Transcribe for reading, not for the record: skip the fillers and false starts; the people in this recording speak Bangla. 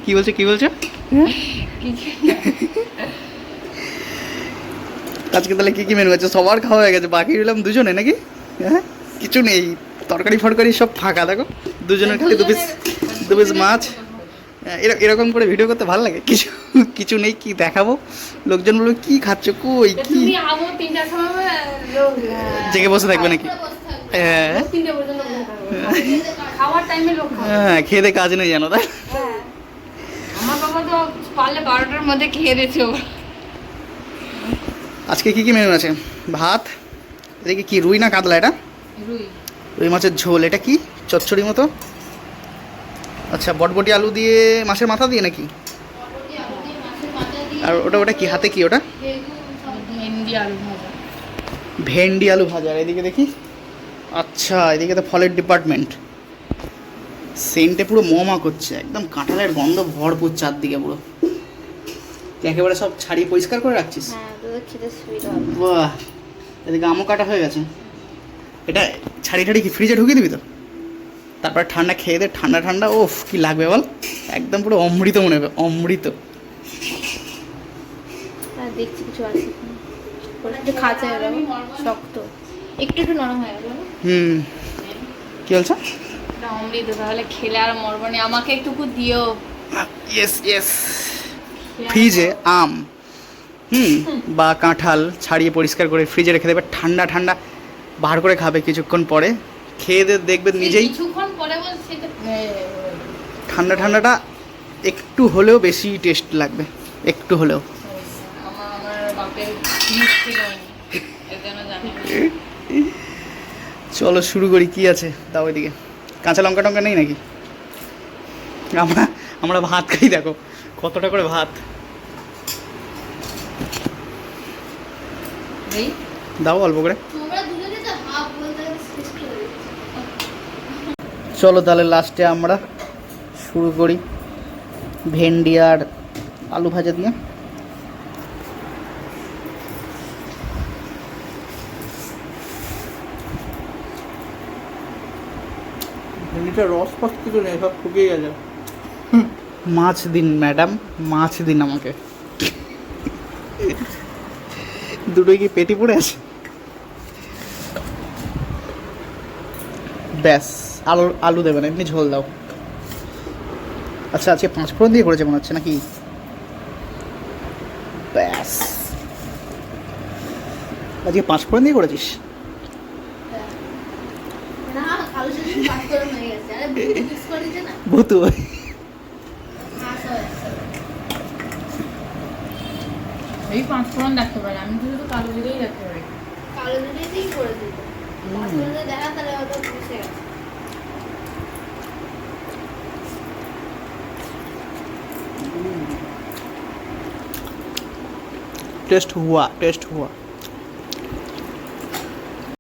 কি বলছো কি বলছো? আজকে তাহলে কি কি মেনু আছে? সবার খাওয়া হয়ে গেছে, বাকি রইলাম দুজনে নাকি? হ্যাঁ, কিছু নেই, তরকারি ফরকারি সব ফাঁকা। দেখো দুজনের খালি দু পিস মাছ। এরকম করে ভিডিও করতে ভালো লাগে। কিছু কিছু নেই, কি দেখাবো? লোকজন বলবে কি খাচ্ছ, কই কি জেগে বসে থাকবে নাকি? হ্যাঁ হ্যাঁ, খেয়ে দে কাজ নেই জানো, তাই? আমার বাবা তো পারলে 12টার মধ্যে খেয়ে দিয়েছে। আজকে কি কি মেনু আছে? ভাত, এদিকে কি রুই না কাতলা? এটা রুই মাছের ঝোল। এটা কি চচ্চড়ি মতো? আচ্ছা, বটবটি আলু দিয়ে মাছের মাথা দিয়ে নাকি? আর ওটা ওটা কি হাতে কি ওটা? ভেন্ডি আলু ভাজা। আর এদিকে দেখি, আচ্ছা এদিকে তো ফলের ডিপার্টমেন্ট। সেন্টে পুরো মমা করছে, একদম কাঁঠালের গন্ধ ভরপুর চারদিকে পুরো। একেবারে সব ছাড়িয়ে পরিষ্কার করে রাখছিস? বাহ, এদিকে আমও কাটা হয়ে গেছে। এটা ছাড়ি ঠাড়ি কি ফ্রিজে ঢুকিয়ে দিবি তো? তারপর ঠান্ডা খেয়ে দে, ঠান্ডা ঠান্ডা। ওফ কি লাগবে বল, একদম পুরো অমৃত মনে হবে, অমৃত। দেখছি কিছু আছে খাঁচা শক্ত, একটু একটু নরম হয়ে গেল। কি বলছো? অমৃত, তাহলে খেলে আর মরবো না। আমাকে একটুকু দিও। Yes yes. ফ্রিজে আম বা কাঁঠাল ছাড়িয়ে পরিষ্কার করে ফ্রিজে রেখে দেবে, ঠান্ডা ঠান্ডা বার করে খাবে কিছুক্ষণ পরে। খেয়ে দেখবে নিজেই কিছুক্ষণ পরে বলছি ঠান্ডা ঠান্ডাটা একটু হলেও বেশি টেস্ট লাগবে, একটু হলেও। চলো শুরু করি। কি আছে দাও ওইদিকে? কাঁচা লঙ্কা টঙ্কা নেই নাকি? আমরা আমরা ভাত খাই, দেখো কতটা করে ভাত। দাও অল্প করে। চলো তাহলে লাস্টে আমরা শুরু করি ভেন্ডি আর আলু ভাজা দিয়ে। ভেন্ডিটা রস ফস কিছু নেই, সব শুকিয়ে গেছে। মাছ দিন ম্যাডাম, মাছ দিন আমাকে। দুটোই কি পেটি পড়ে আছে? ব্যাস, আলু আলু দেবে না, এমনি ঝোল দাও। আচ্ছা আজকে 5 ফোড়ন দিয়ে করেছে মনে হচ্ছে নাকি? ব্যাস, আজকে 5 ফোড়ন দিয়ে করেছিস? ভূতু এই 5 ফোড়ন রাখতে পারি, আমি তো শুধু কালো জিরেই রাখতে পারি। কালো জিরে দিয়েই করে দিই। 5 ফোড়ন দেখা তাহলে হয়তো বুঝে গেছে। टेस्ट हुआ